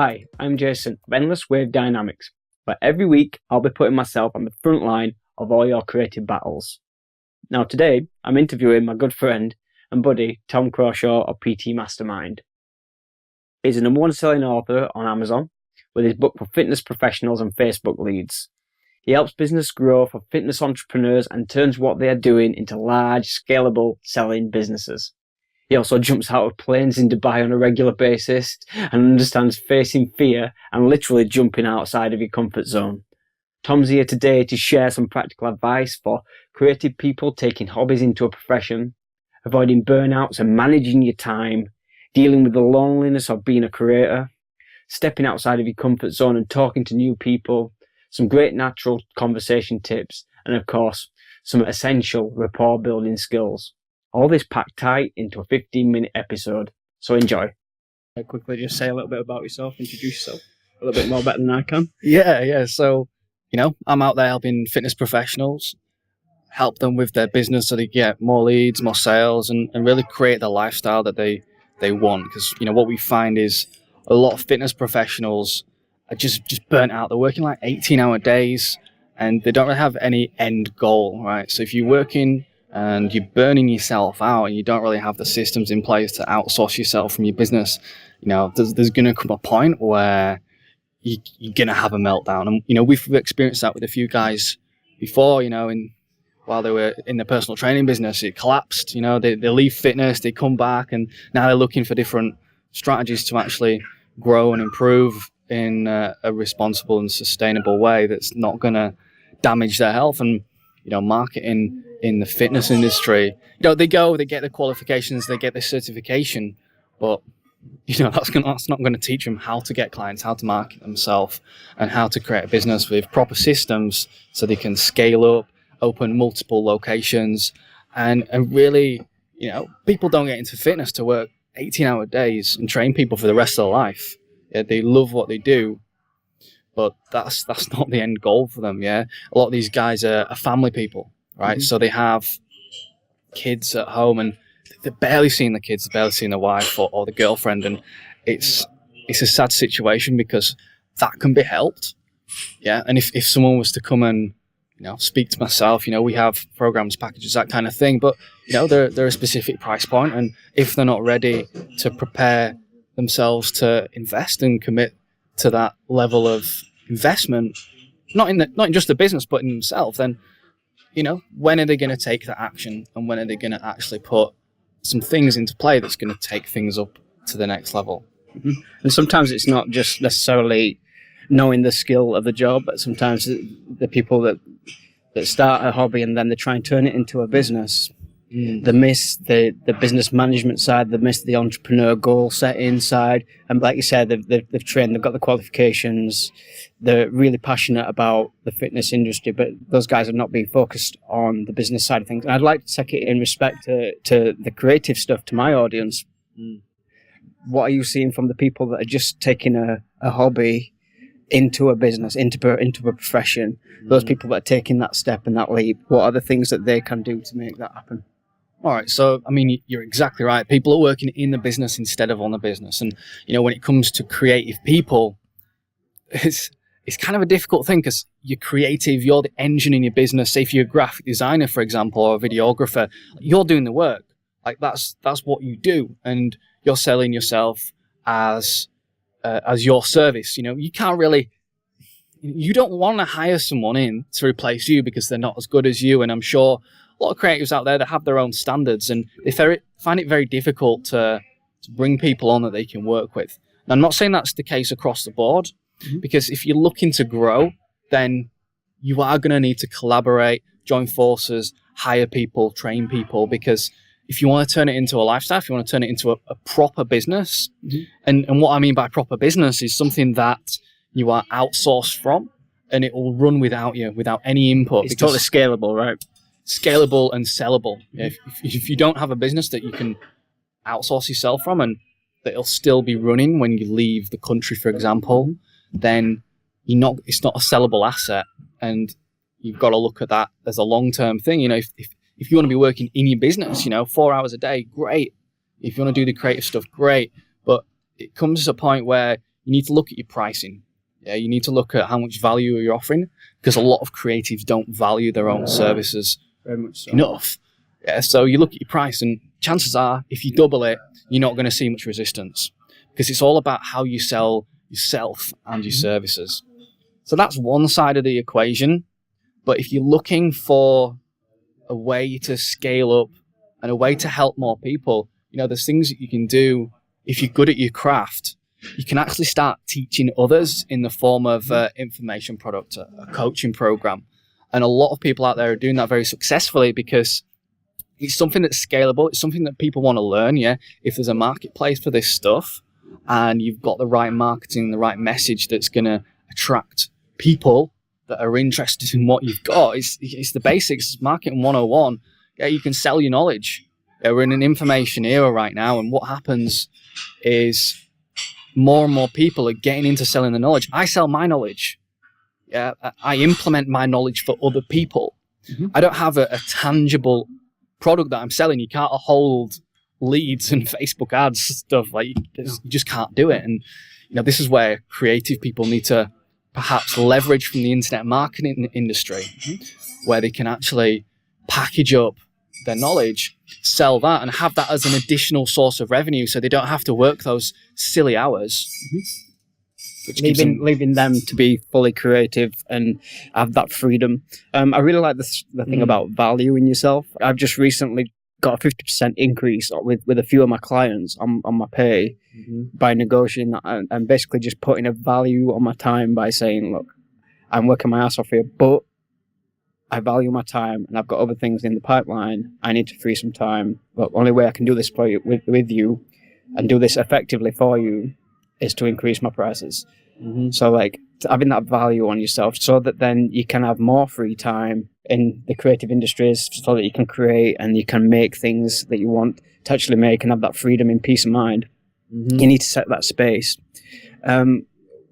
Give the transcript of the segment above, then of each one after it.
Hi, I'm Jason of Endless Wave Dynamics, where every week I'll be putting myself on the front line of all your creative battles. Now today, I'm interviewing my good friend and buddy, Tom Crawshaw of PT Mastermind. He's a #1 selling author on Amazon with his book for fitness professionals and Facebook leads. He helps business grow for fitness entrepreneurs and turns what they are doing into large, scalable selling businesses. He also jumps out of planes in Dubai on a regular basis and understands facing fear and literally jumping outside of your comfort zone. Tom's here today to share some practical advice for creative people taking hobbies into a profession, avoiding burnouts and managing your time, dealing with the loneliness of being a creator, stepping outside of your comfort zone and talking to new people, some great natural conversation tips, and of course, some essential rapport building skills. All this packed tight into a 15-minute episode, so enjoy. I'll quickly just say a little bit about yourself, introduce yourself a little bit more better than I can. Yeah. So, I'm out there helping fitness professionals, help them with their business so they get more leads, more sales, and really create the lifestyle that they want. Because, what we find is a lot of fitness professionals are just burnt out. They're working like 18-hour days and they don't really have any end goal, right? So if you're working and you're burning yourself out and you don't really have the systems in place to outsource yourself from your business, there's going to come a point where you're going to have a meltdown. And, we've experienced that with a few guys before, while they were in the personal training business, it collapsed. They leave fitness, they come back, and now they're looking for different strategies to actually grow and improve in a responsible and sustainable way that's not going to damage their health. And, marketing in the fitness industry, they get the qualifications, they get the certification, but that's not going to teach them how to get clients, how to market themselves, and how to create a business with proper systems so they can scale up, open multiple locations, and really, people don't get into fitness to work 18-hour days and train people for the rest of their life. Yeah, they love what they do, but that's not the end goal for them. Yeah, a lot of these guys are family people, right? Mm-hmm. So they have kids at home and they're barely seeing the kids, they're barely seeing the wife or the girlfriend, and it's a sad situation because that can be helped. Yeah, and if someone was to come and speak to myself, we have programs, packages, that kind of thing, but they're a specific price point, and if they're not ready to prepare themselves to invest and commit to that level of investment, not in just the business but in themselves, then when are they going to take that action, and when are they going to actually put some things into play that's going to take things up to the next level? Mm-hmm. And sometimes it's not just necessarily knowing the skill of the job, but sometimes the people that start a hobby and then they try and turn it into a business, they miss the business management side, they miss the entrepreneur goal setting side, and like you said, they've trained, they've got the qualifications, they're really passionate about the fitness industry, but those guys are not being focused on the business side of things. And I'd like to take it in respect to the creative stuff to my audience. What are you seeing from the people that are just taking a hobby into a business, into a profession? Those people that are taking that step and that leap, what are the things that they can do to make that happen? All right, so you're exactly right. People are working in the business instead of on the business, and when it comes to creative people, it's kind of a difficult thing because you're creative, you're the engine in your business. Say if you're a graphic designer, for example, or a videographer, you're doing the work. Like that's what you do, and you're selling yourself as your service. You can't really. You don't want to hire someone in to replace you because they're not as good as you. And I'm sure a lot of creatives out there that have their own standards, and they find it very difficult to bring people on that they can work with. Now, I'm not saying that's the case across the board, because if you're looking to grow, then you are going to need to collaborate, join forces, hire people, train people, because if you want to turn it into a lifestyle, if you want to turn it into a proper business, and what I mean by proper business is something that you are outsourced from, and it will run without you, without any input. It's totally scalable, right? Scalable and sellable. If you don't have a business that you can outsource yourself from and that it'll still be running when you leave the country, for example, then it's not a sellable asset, and you've got to look at that as a long-term thing. If you want to be working in your business, 4 hours a day, great. If you want to do the creative stuff, great. But it comes to a point where you need to look at your pricing. Yeah, you need to look at how much value you're offering, because a lot of creatives don't value their own services Very much so. enough. Yeah, so you look at your price, and chances are, if you double it, you're not going to see much resistance, because it's all about how you sell yourself and your services. So that's one side of the equation. But if you're looking for a way to scale up and a way to help more people, there's things that you can do. If you're good at your craft, you can actually start teaching others in the form of information product, a coaching program. And a lot of people out there are doing that very successfully, because it's something that's scalable. It's something that people want to learn. Yeah. If there's a marketplace for this stuff and you've got the right marketing, the right message that's going to attract people that are interested in what you've got, it's the basics. It's marketing 101. Yeah. You can sell your knowledge. Yeah, we're in an information era right now. And what happens is more and more people are getting into selling the knowledge. I sell my knowledge. Yeah. I implement my knowledge for other people. I don't have a tangible product that I'm selling. You can't hold leads and Facebook ads stuff. Like you just can't do it. And this is where creative people need to perhaps leverage from the internet marketing industry, where they can actually package up their knowledge, sell that, and have that as an additional source of revenue, so they don't have to work those silly hours. Which leaving them to be fully creative and have that freedom. I really like the thing about valuing yourself. I've just recently got a 50% increase with a few of my clients on my pay by negotiating that, and basically just putting a value on my time by saying, look, I'm working my ass off here, but I value my time and I've got other things in the pipeline. I need to free some time. But only way I can do this for you, with you and do this effectively for you is to increase my prices. So like having that value on yourself, so that then you can have more free time in the creative industries, so that you can create and you can make things that you want to actually make and have that freedom and peace of mind. You need to set that space.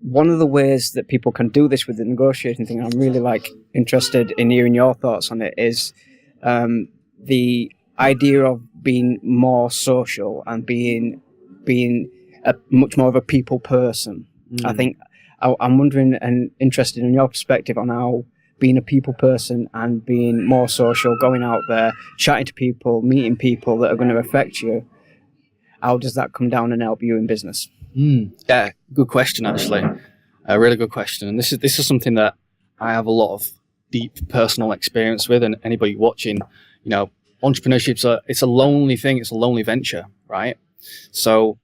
One of the ways that people can do this with the negotiating thing, I'm really interested in hearing your thoughts on it, is the idea of being more social and being much more of a people person. I think I'm wondering and interested in your perspective on how being a people person and being more social, going out there, chatting to people, meeting people that are going to affect you, how does that come down and help you in business? Yeah, good question, actually. A really good question. And this is something that I have a lot of deep personal experience with, and anybody watching, entrepreneurship, it's a lonely thing. It's a lonely venture, right? So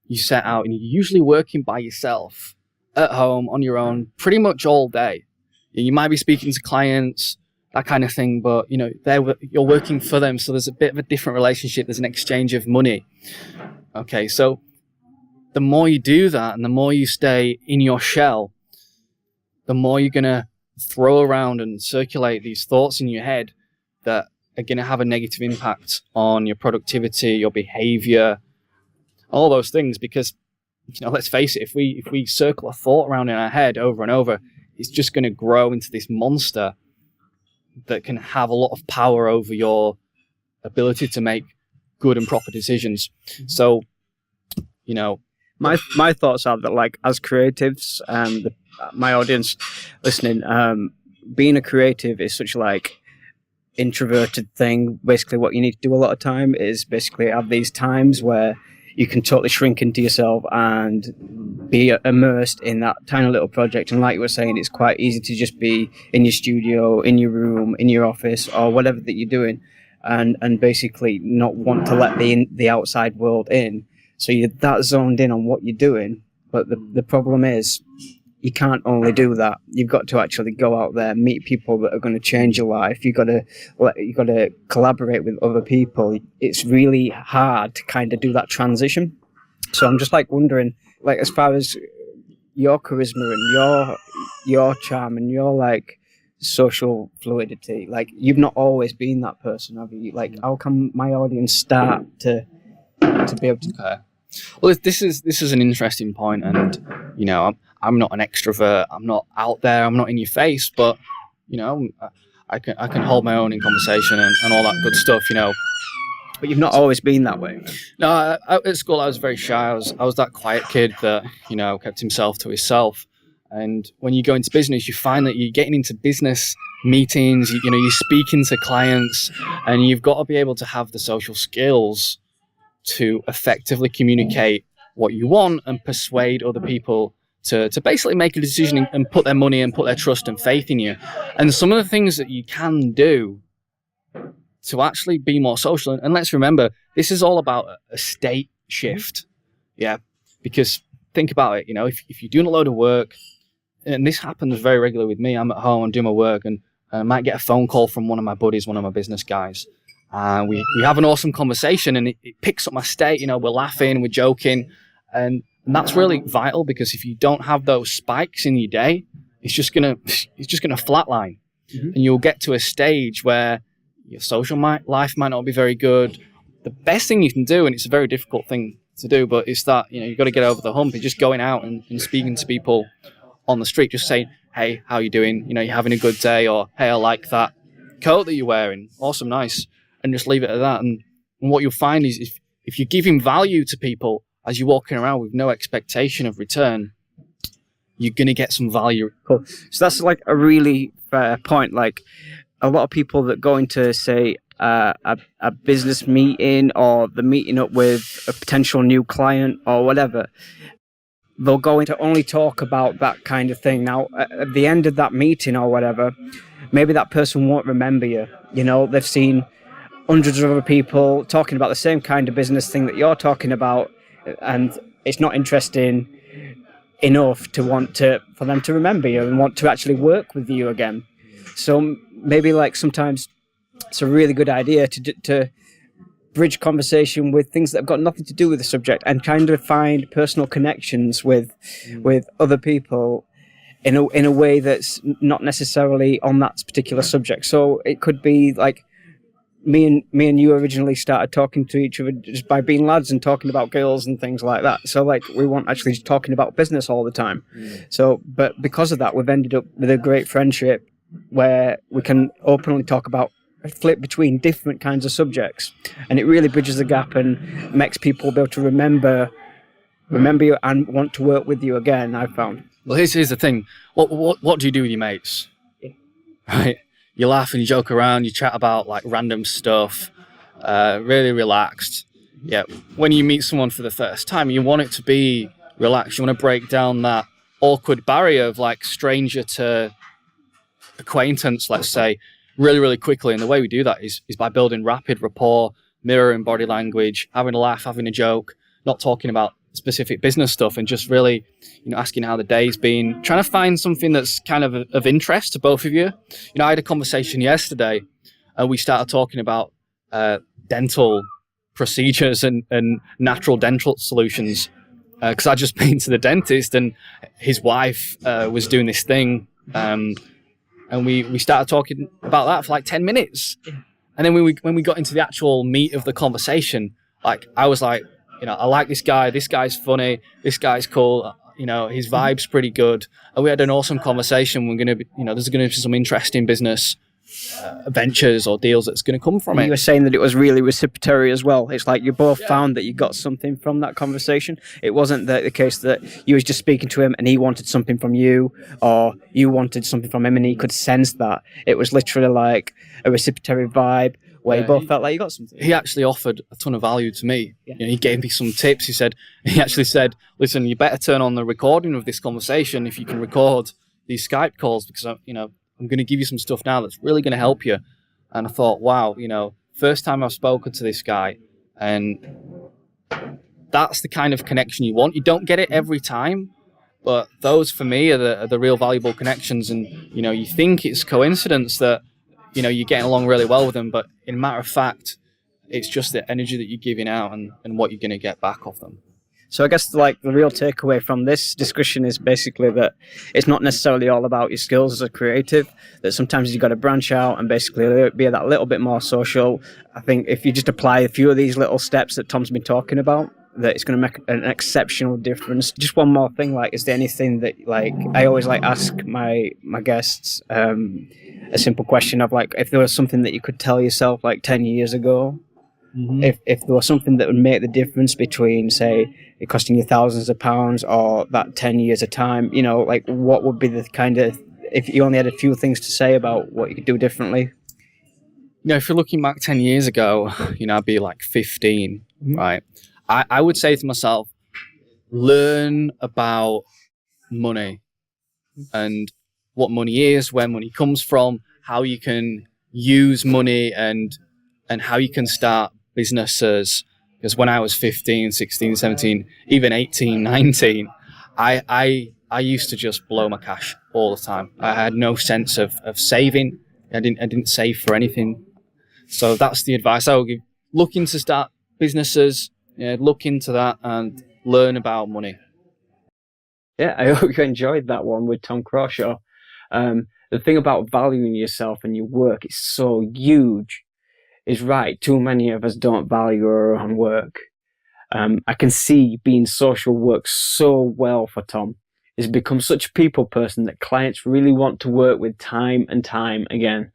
you set out and you're usually working by yourself at home on your own pretty much all day. You might be speaking to clients, that kind of thing, but you're working for them. So there's a bit of a different relationship. There's an exchange of money. Okay. So the more you do that and the more you stay in your shell, the more you're going to throw around and circulate these thoughts in your head that are going to have a negative impact on your productivity, your behavior, all those things. Because, let's face it, if we circle a thought around in our head over and over, it's just going to grow into this monster that can have a lot of power over your ability to make good and proper decisions. So, my thoughts are that, as creatives, my audience listening, being a creative is such introverted thing. Basically, what you need to do a lot of time is basically have these times where you can totally shrink into yourself and be immersed in that tiny little project. And like you were saying, it's quite easy to just be in your studio, in your room, in your office, or whatever that you're doing, and basically not want to let the outside world in. So you're that zoned in on what you're doing. But the problem is, you can't only do that. You've got to actually go out there, meet people that are going to change your life. You've got to collaborate with other people. It's really hard to kind of do that transition. So I'm just wondering, as far as your charisma and your charm and your social fluidity, you've not always been that person, have you? How can my audience start to be able to? Okay. Well, this is an interesting point, and I'm not an extrovert. I'm not out there. I'm not in your face, but I can hold my own in conversation and all that good stuff. But you've not always been that way. No, at school I was very shy. I was that quiet kid that, kept himself to himself. And when you go into business, you find that you're getting into business meetings, you're speaking to clients, and you've got to be able to have the social skills to effectively communicate what you want and persuade other people to basically make a decision and put their money and put their trust and faith in you. And some of the things that you can do to actually be more social, and let's remember, this is all about a state shift. Yeah, because think about it, if you're doing a load of work, and this happens very regularly with me, I'm at home, I'm doing my work, and I might get a phone call from one of my buddies, one of my business guys. We have an awesome conversation, and it picks up my state. We're laughing, we're joking, and that's really vital, because if you don't have those spikes in your day, it's just gonna flatline, and you'll get to a stage where your social life might not be very good. The best thing you can do, and it's a very difficult thing to do, but it's that you've got to get over the hump. It's just going out and speaking to people on the street, just saying, "Hey, how you doing? You're having a good day," or "Hey, I like that coat that you're wearing. Awesome, nice." And just leave it at that. And what you'll find is if you're giving value to people as you're walking around with no expectation of return, you're going to get some value. Cool. So that's like a really fair point. Like a lot of people that go into, say, a business meeting, or the meeting up with a potential new client or whatever, they'll go into only talk about that kind of thing. Now, at the end of that meeting or whatever, maybe that person won't remember you. They've seen hundreds of other people talking about the same kind of business thing that you're talking about, and it's not interesting enough for them to remember you and want to actually work with you again. So maybe like sometimes it's a really good idea to bridge conversation with things that have got nothing to do with the subject, and kind of find personal connections with other people in a way that's not necessarily on that particular subject. So it could be like me and you originally started talking to each other just by being lads and talking about girls and things like that. So like we weren't actually talking about business all the time. So, but because of that, we've ended up with a great friendship where we can openly talk about, flip between different kinds of subjects, and it really bridges the gap and makes people be able to remember you and want to work with you again, I've found. Well, here's the thing. What do you do with your mates? Yeah. Right? You laugh and you joke around, you chat about like random stuff, really relaxed. Yeah. When you meet someone for the first time, you want it to be relaxed. You want to break down that awkward barrier of like stranger to acquaintance, let's say, really, really quickly. And the way we do that is by building rapid rapport, mirroring body language, having a laugh, having a joke, not talking about specific business stuff, and just really, asking how the day's been, trying to find something that's kind of interest to both of you. I had a conversation yesterday, and we started talking about dental procedures and natural dental solutions, because I'd just been to the dentist, and his wife was doing this thing, and we started talking about that for like 10 minutes. And then when we got into the actual meat of the conversation, like I was like, I like this guy. This guy's funny. This guy's cool. His vibe's pretty good. And we had an awesome conversation. We're going to be, there's going to be some interesting business ventures or deals that's going to come from it. You were saying that it was really reciprocatory as well. It's like you both found that you got something from that conversation. It wasn't the case that you was just speaking to him and he wanted something from you, or you wanted something from him and he could sense that. It was literally like a reciprocatory vibe, where you both felt like you got something. He actually offered a ton of value to me. Yeah. He gave me some tips. He actually said, listen, you better turn on the recording of this conversation if you can record these Skype calls, because I'm going to give you some stuff now that's really going to help you. And I thought, wow, first time I've spoken to this guy, and that's the kind of connection you want. You don't get it every time, but those for me are the real valuable connections. And, you think it's coincidence that, you're getting along really well with them, but in matter of fact, it's just the energy that you're giving out and what you're going to get back off them. So I guess like the real takeaway from this discussion is basically that it's not necessarily all about your skills as a creative, that sometimes you've got to branch out and basically be that little bit more social. I think if you just apply a few of these little steps that Tom's been talking about, that it's going to make an exceptional difference. Just one more thing, like, is there anything that, like, I always like ask my guests a simple question of like, if there was something that you could tell yourself like 10 years ago, If there was something that would make the difference between, say, it costing you thousands of pounds or that 10 years of time, like what would be the kind of, if you only had a few things to say about what you could do differently? If you're looking back 10 years ago, I'd be like 15, right? I would say to myself, learn about money and what money is, where money comes from, how you can use money and how you can start businesses. Because when I was 15, 16, 17, even 18, 19, I used to just blow my cash all the time. I had no sense of saving. I didn't save for anything. So that's the advice I would give. Looking to start businesses, look into that and learn about money. Yeah, I hope you enjoyed that one with Tom Crawshaw. The thing about valuing yourself and your work is so huge. Is right. Too many of us don't value our own work. I can see being social works so well for Tom. He's become such a people person that clients really want to work with time and time again.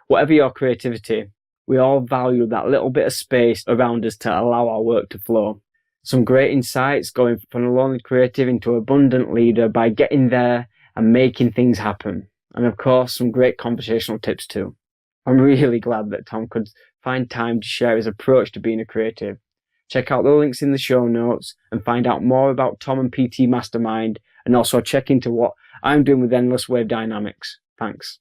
Whatever your creativity, we all value that little bit of space around us to allow our work to flow. Some great insights going from a lonely creative into an abundant leader by getting there and making things happen. And of course, some great conversational tips too. I'm really glad that Tom could find time to share his approach to being a creative. Check out the links in the show notes and find out more about Tom and PT Mastermind, and also check into what I'm doing with Endless Wave Dynamics. Thanks.